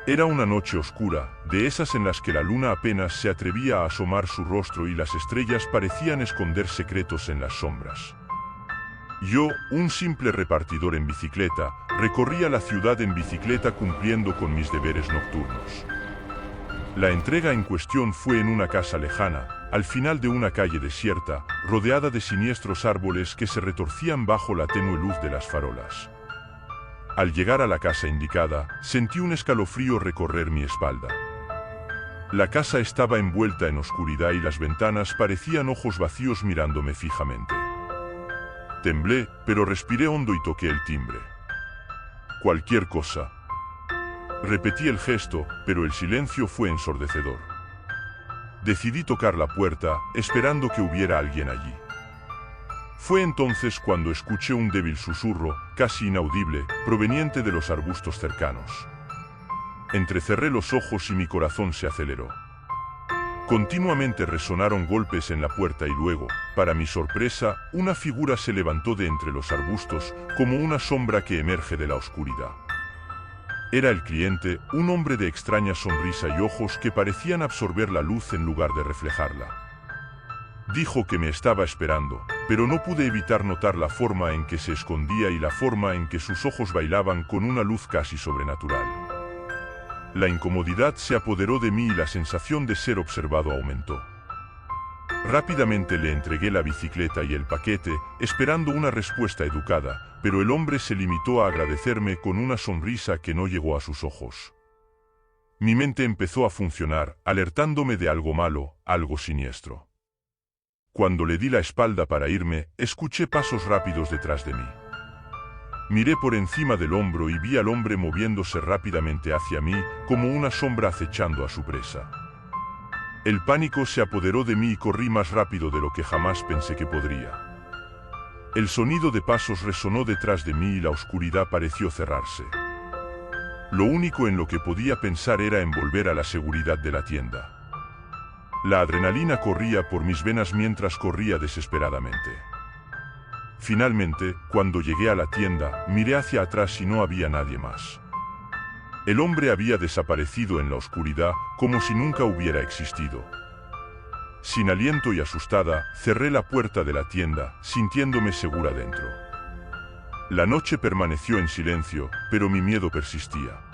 Era una noche oscura, de esas en las que la luna apenas se atrevía a asomar su rostro y las estrellas parecían esconder secretos en las sombras. Yo, un simple repartidor en bicicleta, recorría la ciudad en bicicleta cumpliendo con mis deberes nocturnos. La entrega en cuestión fue en una casa lejana, al final de una calle desierta, rodeada de siniestros árboles que se retorcían bajo la tenue luz de las farolas. Al llegar a la casa indicada, sentí un escalofrío recorrer mi espalda. La casa estaba envuelta en oscuridad y las ventanas parecían ojos vacíos mirándome fijamente. Temblé, pero respiré hondo y toqué el timbre. Cualquier cosa. Repetí el gesto, pero el silencio fue ensordecedor. Decidí tocar la puerta, esperando que hubiera alguien allí. Fue entonces cuando escuché un débil susurro, casi inaudible, proveniente de los arbustos cercanos. Entrecerré los ojos y mi corazón se aceleró. Continuamente resonaron golpes en la puerta y luego, para mi sorpresa, una figura se levantó de entre los arbustos, como una sombra que emerge de la oscuridad. Era el cliente, un hombre de extraña sonrisa y ojos que parecían absorber la luz en lugar de reflejarla. Dijo que me estaba esperando, pero no pude evitar notar la forma en que se escondía y la forma en que sus ojos bailaban con una luz casi sobrenatural. La incomodidad se apoderó de mí y la sensación de ser observado aumentó. Rápidamente le entregué la bicicleta y el paquete, esperando una respuesta educada, pero el hombre se limitó a agradecerme con una sonrisa que no llegó a sus ojos. Mi mente empezó a funcionar, alertándome de algo malo, algo siniestro. Cuando le di la espalda para irme, escuché pasos rápidos detrás de mí. Miré por encima del hombro y vi al hombre moviéndose rápidamente hacia mí, como una sombra acechando a su presa. El pánico se apoderó de mí y corrí más rápido de lo que jamás pensé que podría. El sonido de pasos resonó detrás de mí y la oscuridad pareció cerrarse. Lo único en lo que podía pensar era en volver a la seguridad de la tienda. La adrenalina corría por mis venas mientras corría desesperadamente. Finalmente, cuando llegué a la tienda, miré hacia atrás y no había nadie más. El hombre había desaparecido en la oscuridad, como si nunca hubiera existido. Sin aliento y asustada, cerré la puerta de la tienda, sintiéndome segura dentro. La noche permaneció en silencio, pero mi miedo persistía.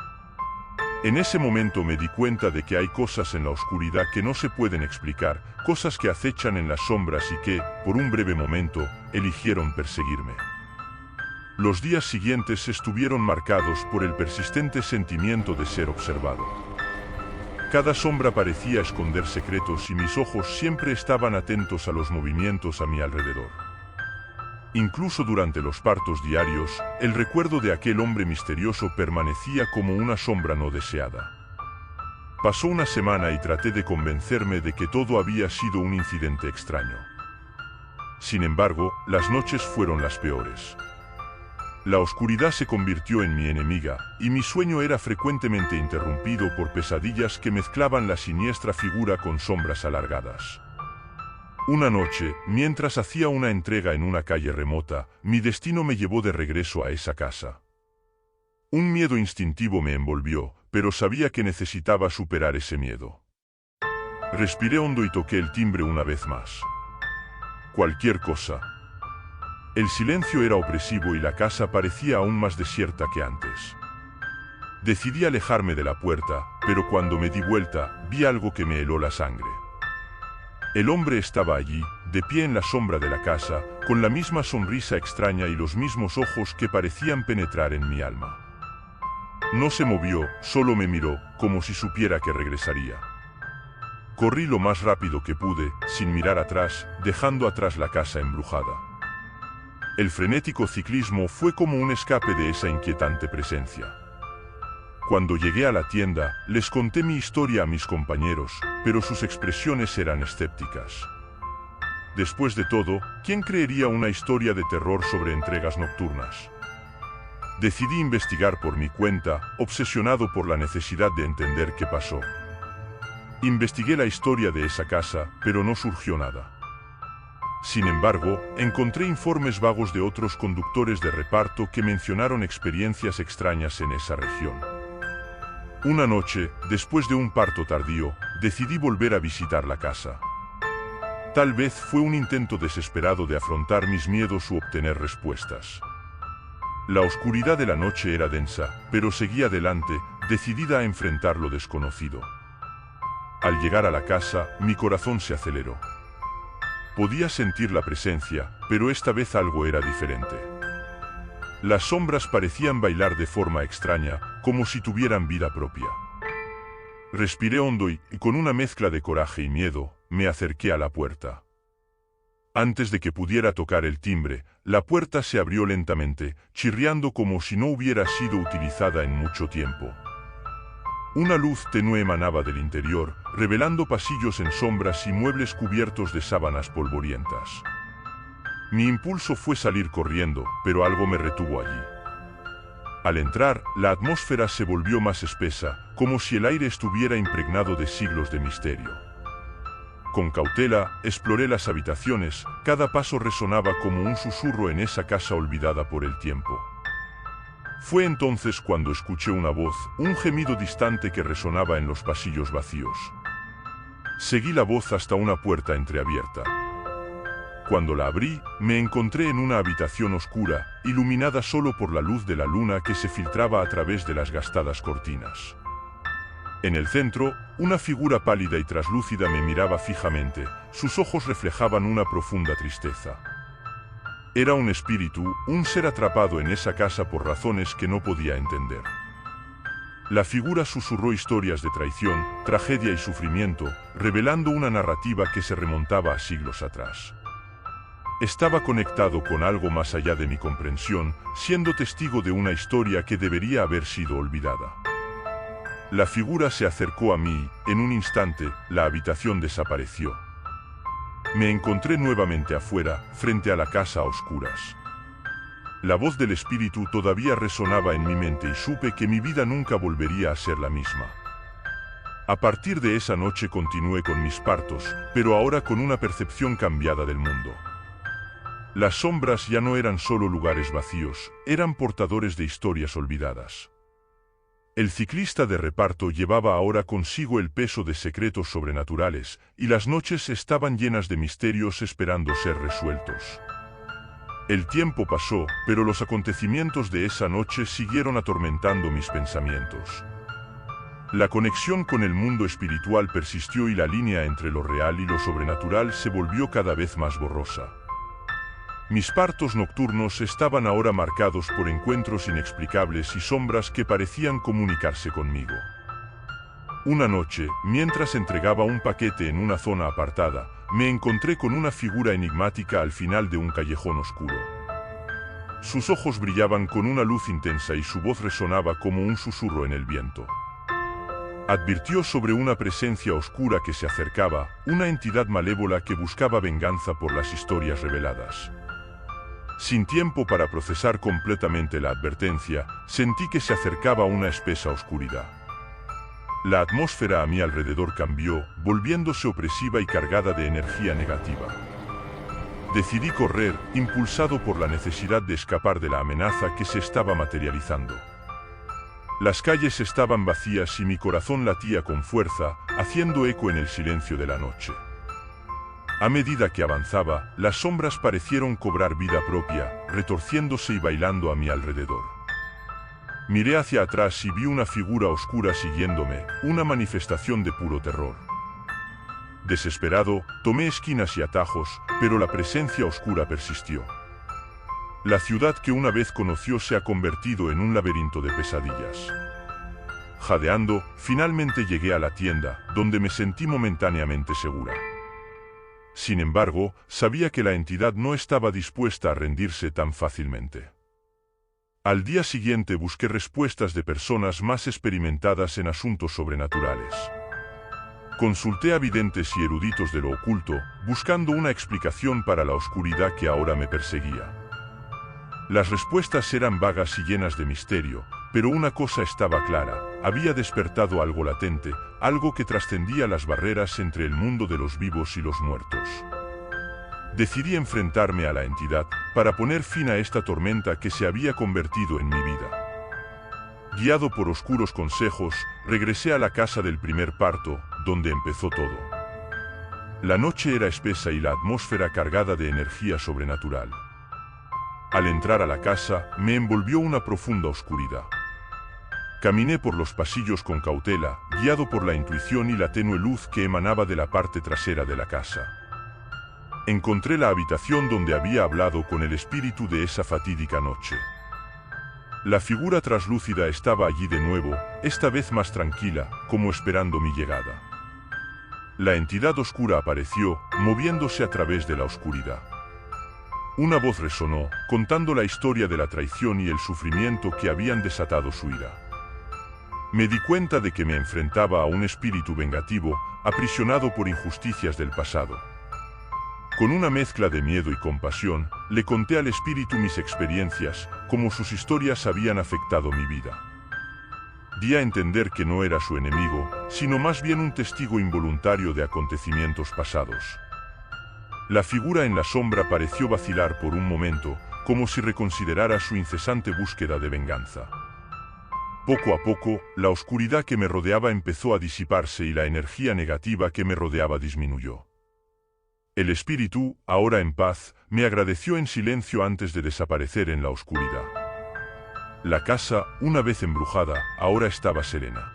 En ese momento me di cuenta de que hay cosas en la oscuridad que no se pueden explicar, cosas que acechan en las sombras y que, por un breve momento, eligieron perseguirme. Los días siguientes estuvieron marcados por el persistente sentimiento de ser observado. Cada sombra parecía esconder secretos y mis ojos siempre estaban atentos a los movimientos a mi alrededor. Incluso durante los partos diarios, el recuerdo de aquel hombre misterioso permanecía como una sombra no deseada. Pasó una semana y traté de convencerme de que todo había sido un incidente extraño. Sin embargo, las noches fueron las peores. La oscuridad se convirtió en mi enemiga, y mi sueño era frecuentemente interrumpido por pesadillas que mezclaban la siniestra figura con sombras alargadas. Una noche, mientras hacía una entrega en una calle remota, mi destino me llevó de regreso a esa casa. Un miedo instintivo me envolvió, pero sabía que necesitaba superar ese miedo. Respiré hondo y toqué el timbre una vez más. Cualquier cosa. El silencio era opresivo y la casa parecía aún más desierta que antes. Decidí alejarme de la puerta, pero cuando me di vuelta, vi algo que me heló la sangre. El hombre estaba allí, de pie en la sombra de la casa, con la misma sonrisa extraña y los mismos ojos que parecían penetrar en mi alma. No se movió, solo me miró, como si supiera que regresaría. Corrí lo más rápido que pude, sin mirar atrás, dejando atrás la casa embrujada. El frenético ciclismo fue como un escape de esa inquietante presencia. Cuando llegué a la tienda, les conté mi historia a mis compañeros, pero sus expresiones eran escépticas. Después de todo, ¿quién creería una historia de terror sobre entregas nocturnas? Decidí investigar por mi cuenta, obsesionado por la necesidad de entender qué pasó. Investigué la historia de esa casa, pero no surgió nada. Sin embargo, encontré informes vagos de otros conductores de reparto que mencionaron experiencias extrañas en esa región. Una noche, después de un parto tardío, decidí volver a visitar la casa. Tal vez fue un intento desesperado de afrontar mis miedos u obtener respuestas. La oscuridad de la noche era densa, pero seguí adelante, decidida a enfrentar lo desconocido. Al llegar a la casa, mi corazón se aceleró. Podía sentir la presencia, pero esta vez algo era diferente. Las sombras parecían bailar de forma extraña, como si tuvieran vida propia. Respiré hondo y, con una mezcla de coraje y miedo, me acerqué a la puerta. Antes de que pudiera tocar el timbre, la puerta se abrió lentamente, chirriando como si no hubiera sido utilizada en mucho tiempo. Una luz tenue emanaba del interior, revelando pasillos en sombras y muebles cubiertos de sábanas polvorientas. Mi impulso fue salir corriendo, pero algo me retuvo allí. Al entrar, la atmósfera se volvió más espesa, como si el aire estuviera impregnado de siglos de misterio. Con cautela, exploré las habitaciones, cada paso resonaba como un susurro en esa casa olvidada por el tiempo. Fue entonces cuando escuché una voz, un gemido distante que resonaba en los pasillos vacíos. Seguí la voz hasta una puerta entreabierta. Cuando la abrí, me encontré en una habitación oscura, iluminada solo por la luz de la luna que se filtraba a través de las gastadas cortinas. En el centro, una figura pálida y traslúcida me miraba fijamente, sus ojos reflejaban una profunda tristeza. Era un espíritu, un ser atrapado en esa casa por razones que no podía entender. La figura susurró historias de traición, tragedia y sufrimiento, revelando una narrativa que se remontaba a siglos atrás. Estaba conectado con algo más allá de mi comprensión, siendo testigo de una historia que debería haber sido olvidada. La figura se acercó a mí, en un instante, la habitación desapareció. Me encontré nuevamente afuera, frente a la casa a oscuras. La voz del espíritu todavía resonaba en mi mente y supe que mi vida nunca volvería a ser la misma. A partir de esa noche continué con mis partos, pero ahora con una percepción cambiada del mundo. Las sombras ya no eran solo lugares vacíos, eran portadores de historias olvidadas. El ciclista de reparto llevaba ahora consigo el peso de secretos sobrenaturales, y las noches estaban llenas de misterios esperando ser resueltos. El tiempo pasó, pero los acontecimientos de esa noche siguieron atormentando mis pensamientos. La conexión con el mundo espiritual persistió y la línea entre lo real y lo sobrenatural se volvió cada vez más borrosa. Mis partos nocturnos estaban ahora marcados por encuentros inexplicables y sombras que parecían comunicarse conmigo. Una noche, mientras entregaba un paquete en una zona apartada, me encontré con una figura enigmática al final de un callejón oscuro. Sus ojos brillaban con una luz intensa y su voz resonaba como un susurro en el viento. Advirtió sobre una presencia oscura que se acercaba, una entidad malévola que buscaba venganza por las historias reveladas. Sin tiempo para procesar completamente la advertencia, sentí que se acercaba una espesa oscuridad. La atmósfera a mi alrededor cambió, volviéndose opresiva y cargada de energía negativa. Decidí correr, impulsado por la necesidad de escapar de la amenaza que se estaba materializando. Las calles estaban vacías y mi corazón latía con fuerza, haciendo eco en el silencio de la noche. A medida que avanzaba, las sombras parecieron cobrar vida propia, retorciéndose y bailando a mi alrededor. Miré hacia atrás y vi una figura oscura siguiéndome, una manifestación de puro terror. Desesperado, tomé esquinas y atajos, pero la presencia oscura persistió. La ciudad que una vez conoció se ha convertido en un laberinto de pesadillas. Jadeando, finalmente llegué a la tienda, donde me sentí momentáneamente segura. Sin embargo, sabía que la entidad no estaba dispuesta a rendirse tan fácilmente. Al día siguiente busqué respuestas de personas más experimentadas en asuntos sobrenaturales. Consulté a videntes y eruditos de lo oculto, buscando una explicación para la oscuridad que ahora me perseguía. Las respuestas eran vagas y llenas de misterio, pero una cosa estaba clara: había despertado algo latente, algo que trascendía las barreras entre el mundo de los vivos y los muertos. Decidí enfrentarme a la entidad, para poner fin a esta tormenta que se había convertido en mi vida. Guiado por oscuros consejos, regresé a la casa del primer parto, donde empezó todo. La noche era espesa y la atmósfera cargada de energía sobrenatural. Al entrar a la casa, me envolvió una profunda oscuridad. Caminé por los pasillos con cautela, guiado por la intuición y la tenue luz que emanaba de la parte trasera de la casa. Encontré la habitación donde había hablado con el espíritu de esa fatídica noche. La figura traslúcida estaba allí de nuevo, esta vez más tranquila, como esperando mi llegada. La entidad oscura apareció, moviéndose a través de la oscuridad. Una voz resonó, contando la historia de la traición y el sufrimiento que habían desatado su ira. Me di cuenta de que me enfrentaba a un espíritu vengativo, aprisionado por injusticias del pasado. Con una mezcla de miedo y compasión, le conté al espíritu mis experiencias, cómo sus historias habían afectado mi vida. Di a entender que no era su enemigo, sino más bien un testigo involuntario de acontecimientos pasados. La figura en la sombra pareció vacilar por un momento, como si reconsiderara su incesante búsqueda de venganza. Poco a poco, la oscuridad que me rodeaba empezó a disiparse y la energía negativa que me rodeaba disminuyó. El espíritu, ahora en paz, me agradeció en silencio antes de desaparecer en la oscuridad. La casa, una vez embrujada, ahora estaba serena.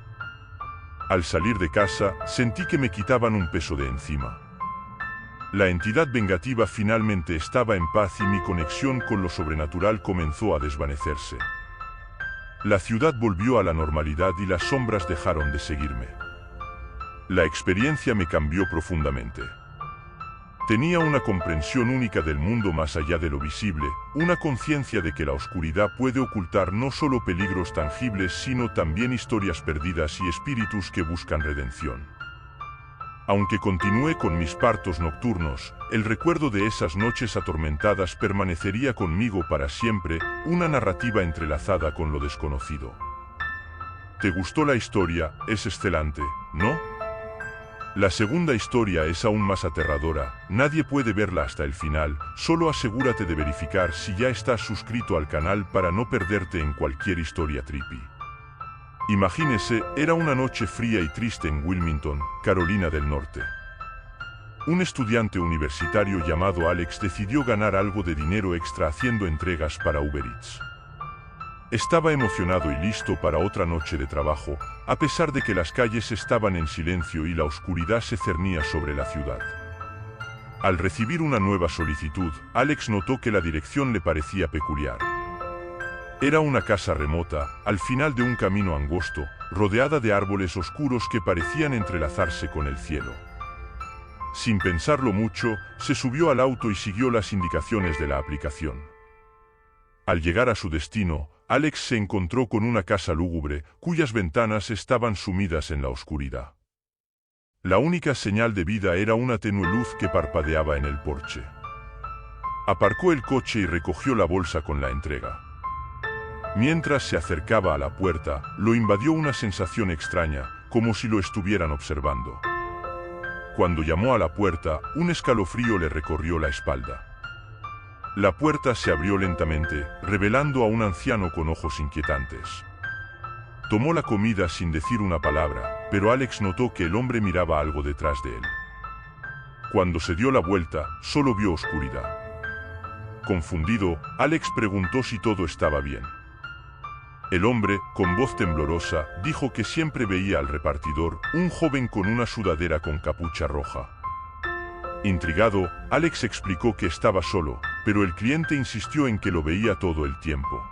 Al salir de casa, sentí que me quitaban un peso de encima. La entidad vengativa finalmente estaba en paz y mi conexión con lo sobrenatural comenzó a desvanecerse. La ciudad volvió a la normalidad y las sombras dejaron de seguirme. La experiencia me cambió profundamente. Tenía una comprensión única del mundo más allá de lo visible, una conciencia de que la oscuridad puede ocultar no solo peligros tangibles sino también historias perdidas y espíritus que buscan redención. Aunque continué con mis partos nocturnos, el recuerdo de esas noches atormentadas permanecería conmigo para siempre, una narrativa entrelazada con lo desconocido. ¿Te gustó la historia? Es excelente, ¿no? La segunda historia es aún más aterradora, nadie puede verla hasta el final, solo asegúrate de verificar si ya estás suscrito al canal para no perderte en cualquier historia trippy. Imagínese, era una noche fría y triste en Wilmington, Carolina del Norte. Un estudiante universitario llamado Alex decidió ganar algo de dinero extra haciendo entregas para Uber Eats. Estaba emocionado y listo para otra noche de trabajo, a pesar de que las calles estaban en silencio y la oscuridad se cernía sobre la ciudad. Al recibir una nueva solicitud, Alex notó que la dirección le parecía peculiar. Era una casa remota, al final de un camino angosto, rodeada de árboles oscuros que parecían entrelazarse con el cielo. Sin pensarlo mucho, se subió al auto y siguió las indicaciones de la aplicación. Al llegar a su destino, Alex se encontró con una casa lúgubre, cuyas ventanas estaban sumidas en la oscuridad. La única señal de vida era una tenue luz que parpadeaba en el porche. Aparcó el coche y recogió la bolsa con la entrega. Mientras se acercaba a la puerta, lo invadió una sensación extraña, como si lo estuvieran observando. Cuando llamó a la puerta, un escalofrío le recorrió la espalda. La puerta se abrió lentamente, revelando a un anciano con ojos inquietantes. Tomó la comida sin decir una palabra, pero Alex notó que el hombre miraba algo detrás de él. Cuando se dio la vuelta, solo vio oscuridad. Confundido, Alex preguntó si todo estaba bien. El hombre, con voz temblorosa, dijo que siempre veía al repartidor, un joven con una sudadera con capucha roja. Intrigado, Alex explicó que estaba solo, pero el cliente insistió en que lo veía todo el tiempo.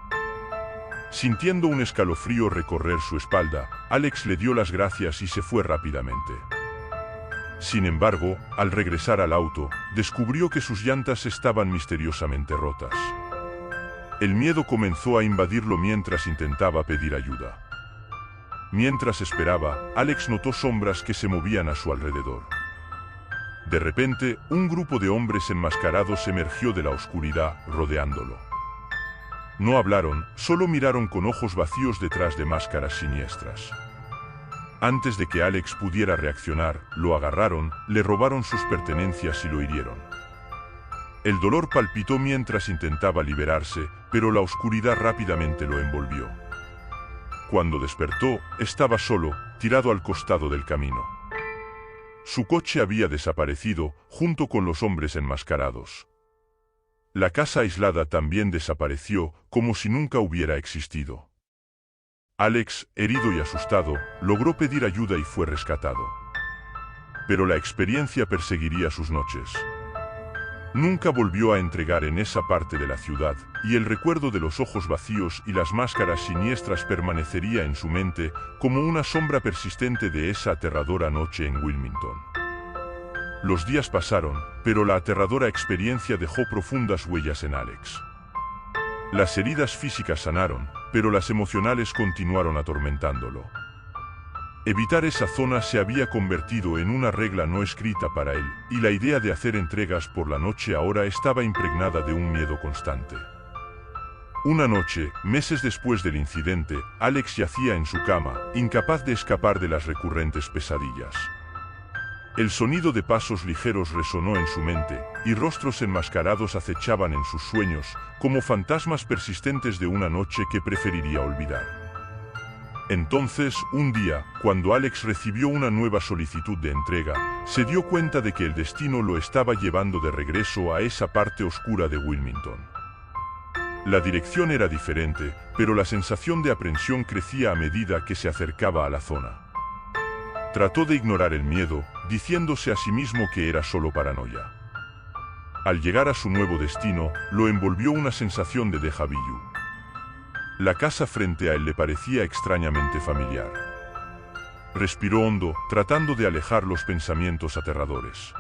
Sintiendo un escalofrío recorrer su espalda, Alex le dio las gracias y se fue rápidamente. Sin embargo, al regresar al auto, descubrió que sus llantas estaban misteriosamente rotas. El miedo comenzó a invadirlo mientras intentaba pedir ayuda. Mientras esperaba, Alex notó sombras que se movían a su alrededor. De repente, un grupo de hombres enmascarados emergió de la oscuridad, rodeándolo. No hablaron, solo miraron con ojos vacíos detrás de máscaras siniestras. Antes de que Alex pudiera reaccionar, lo agarraron, le robaron sus pertenencias y lo hirieron. El dolor palpitó mientras intentaba liberarse, pero la oscuridad rápidamente lo envolvió. Cuando despertó, estaba solo, tirado al costado del camino. Su coche había desaparecido, junto con los hombres enmascarados. La casa aislada también desapareció, como si nunca hubiera existido. Alex, herido y asustado, logró pedir ayuda y fue rescatado. Pero la experiencia perseguiría sus noches. Nunca volvió a entregar en esa parte de la ciudad, y el recuerdo de los ojos vacíos y las máscaras siniestras permanecería en su mente como una sombra persistente de esa aterradora noche en Wilmington. Los días pasaron, pero la aterradora experiencia dejó profundas huellas en Alex. Las heridas físicas sanaron, pero las emocionales continuaron atormentándolo. Evitar esa zona se había convertido en una regla no escrita para él, y la idea de hacer entregas por la noche ahora estaba impregnada de un miedo constante. Una noche, meses después del incidente, Alex yacía en su cama, incapaz de escapar de las recurrentes pesadillas. El sonido de pasos ligeros resonó en su mente, y rostros enmascarados acechaban en sus sueños, como fantasmas persistentes de una noche que preferiría olvidar. Entonces, un día, cuando Alex recibió una nueva solicitud de entrega, se dio cuenta de que el destino lo estaba llevando de regreso a esa parte oscura de Wilmington. La dirección era diferente, pero la sensación de aprensión crecía a medida que se acercaba a la zona. Trató de ignorar el miedo, diciéndose a sí mismo que era solo paranoia. Al llegar a su nuevo destino, lo envolvió una sensación de déjà vu. La casa frente a él le parecía extrañamente familiar. Respiró hondo, tratando de alejar los pensamientos aterradores.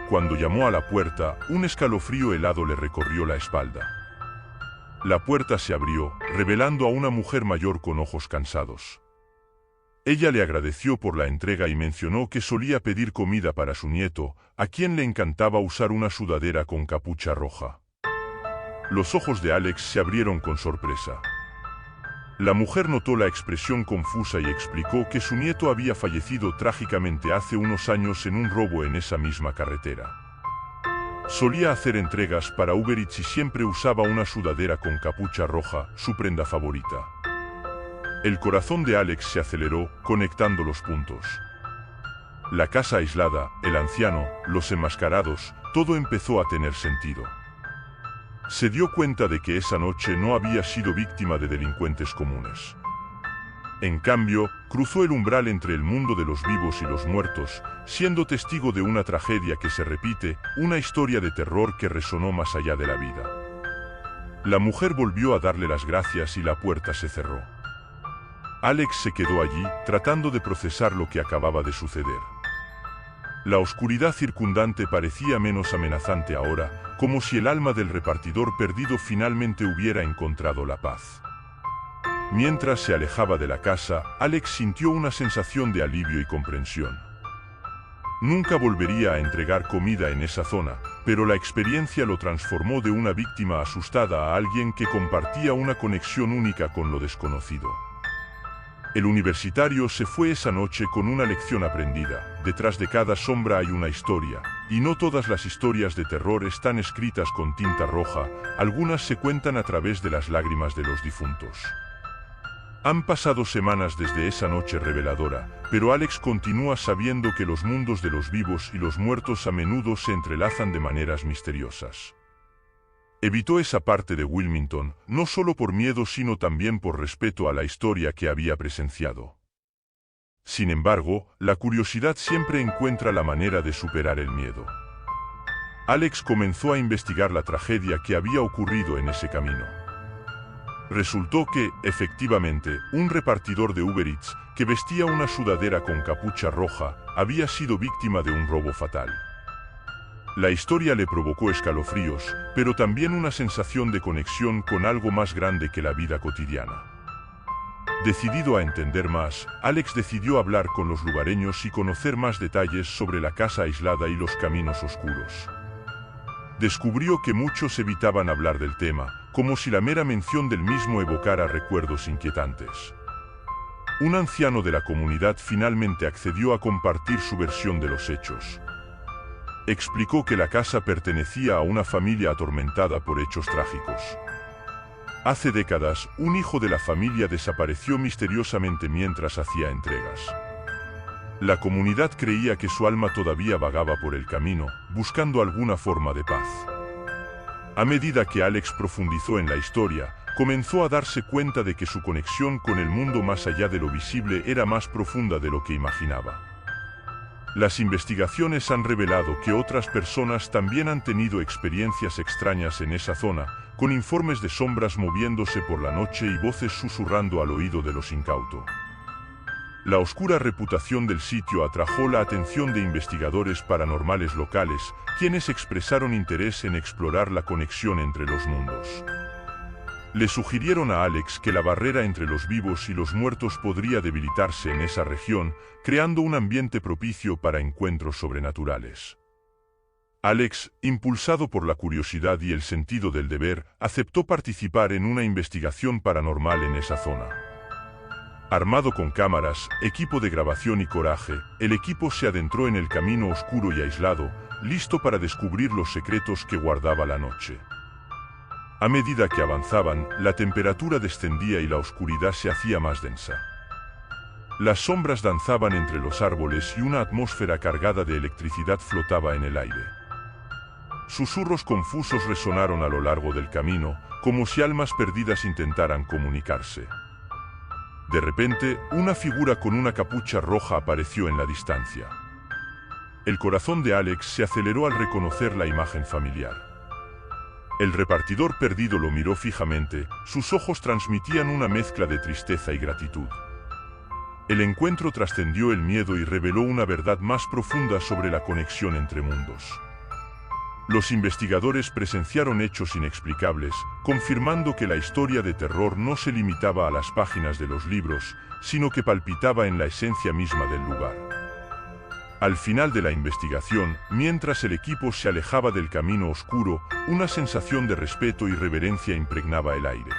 Cuando llamó a la puerta, un escalofrío helado le recorrió la espalda. La puerta se abrió, revelando a una mujer mayor con ojos cansados. Ella le agradeció por la entrega y mencionó que solía pedir comida para su nieto, a quien le encantaba usar una sudadera con capucha roja. Los ojos de Alex se abrieron con sorpresa. La mujer notó la expresión confusa y explicó que su nieto había fallecido trágicamente hace unos años en un robo en esa misma carretera. Solía hacer entregas para Uber Eats y siempre usaba una sudadera con capucha roja, su prenda favorita. El corazón de Alex se aceleró, conectando los puntos. La casa aislada, el anciano, los enmascarados, todo empezó a tener sentido. Se dio cuenta de que esa noche no había sido víctima de delincuentes comunes. En cambio, cruzó el umbral entre el mundo de los vivos y los muertos, siendo testigo de una tragedia que se repite, una historia de terror que resonó más allá de la vida. La mujer volvió a darle las gracias y la puerta se cerró. Alex se quedó allí, tratando de procesar lo que acababa de suceder. La oscuridad circundante parecía menos amenazante ahora, como si el alma del repartidor perdido finalmente hubiera encontrado la paz. Mientras se alejaba de la casa, Alex sintió una sensación de alivio y comprensión. Nunca volvería a entregar comida en esa zona, pero la experiencia lo transformó de una víctima asustada a alguien que compartía una conexión única con lo desconocido. El universitario se fue esa noche con una lección aprendida. Detrás de cada sombra hay una historia, y no todas las historias de terror están escritas con tinta roja, algunas se cuentan a través de las lágrimas de los difuntos. Han pasado semanas desde esa noche reveladora, pero Alex continúa sabiendo que los mundos de los vivos y los muertos a menudo se entrelazan de maneras misteriosas. Evitó esa parte de Wilmington, no solo por miedo sino también por respeto a la historia que había presenciado. Sin embargo, la curiosidad siempre encuentra la manera de superar el miedo. Alex comenzó a investigar la tragedia que había ocurrido en ese camino. Resultó que, efectivamente, un repartidor de Uber Eats, que vestía una sudadera con capucha roja, había sido víctima de un robo fatal. La historia le provocó escalofríos, pero también una sensación de conexión con algo más grande que la vida cotidiana. Decidido a entender más, Alex decidió hablar con los lugareños y conocer más detalles sobre la casa aislada y los caminos oscuros. Descubrió que muchos evitaban hablar del tema, como si la mera mención del mismo evocara recuerdos inquietantes. Un anciano de la comunidad finalmente accedió a compartir su versión de los hechos. Explicó que la casa pertenecía a una familia atormentada por hechos trágicos. Hace décadas, un hijo de la familia desapareció misteriosamente mientras hacía entregas. La comunidad creía que su alma todavía vagaba por el camino, buscando alguna forma de paz. A medida que Alex profundizó en la historia, comenzó a darse cuenta de que su conexión con el mundo más allá de lo visible era más profunda de lo que imaginaba. Las investigaciones han revelado que otras personas también han tenido experiencias extrañas en esa zona, con informes de sombras moviéndose por la noche y voces susurrando al oído de los incautos. La oscura reputación del sitio atrajo la atención de investigadores paranormales locales, quienes expresaron interés en explorar la conexión entre los mundos. Le sugirieron a Alex que la barrera entre los vivos y los muertos podría debilitarse en esa región, creando un ambiente propicio para encuentros sobrenaturales. Alex, impulsado por la curiosidad y el sentido del deber, aceptó participar en una investigación paranormal en esa zona. Armado con cámaras, equipo de grabación y coraje, el equipo se adentró en el camino oscuro y aislado, listo para descubrir los secretos que guardaba la noche. A medida que avanzaban, la temperatura descendía y la oscuridad se hacía más densa. Las sombras danzaban entre los árboles y una atmósfera cargada de electricidad flotaba en el aire. Susurros confusos resonaron a lo largo del camino, como si almas perdidas intentaran comunicarse. De repente, una figura con una capucha roja apareció en la distancia. El corazón de Alex se aceleró al reconocer la imagen familiar. El repartidor perdido lo miró fijamente, sus ojos transmitían una mezcla de tristeza y gratitud. El encuentro trascendió el miedo y reveló una verdad más profunda sobre la conexión entre mundos. Los investigadores presenciaron hechos inexplicables, confirmando que la historia de terror no se limitaba a las páginas de los libros, sino que palpitaba en la esencia misma del lugar. Al final de la investigación, mientras el equipo se alejaba del camino oscuro, una sensación de respeto y reverencia impregnaba el aire.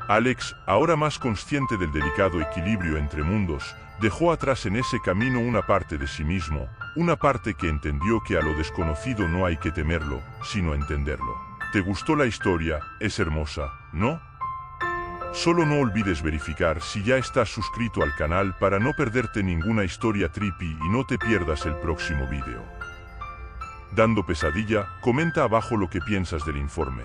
Alex, ahora más consciente del delicado equilibrio entre mundos, dejó atrás en ese camino una parte de sí mismo, una parte que entendió que a lo desconocido no hay que temerlo, sino entenderlo. ¿Te gustó la historia? Es hermosa, ¿no? Solo no olvides verificar si ya estás suscrito al canal para no perderte ninguna historia trippy y no te pierdas el próximo vídeo. Dando pesadilla, comenta abajo lo que piensas del informe.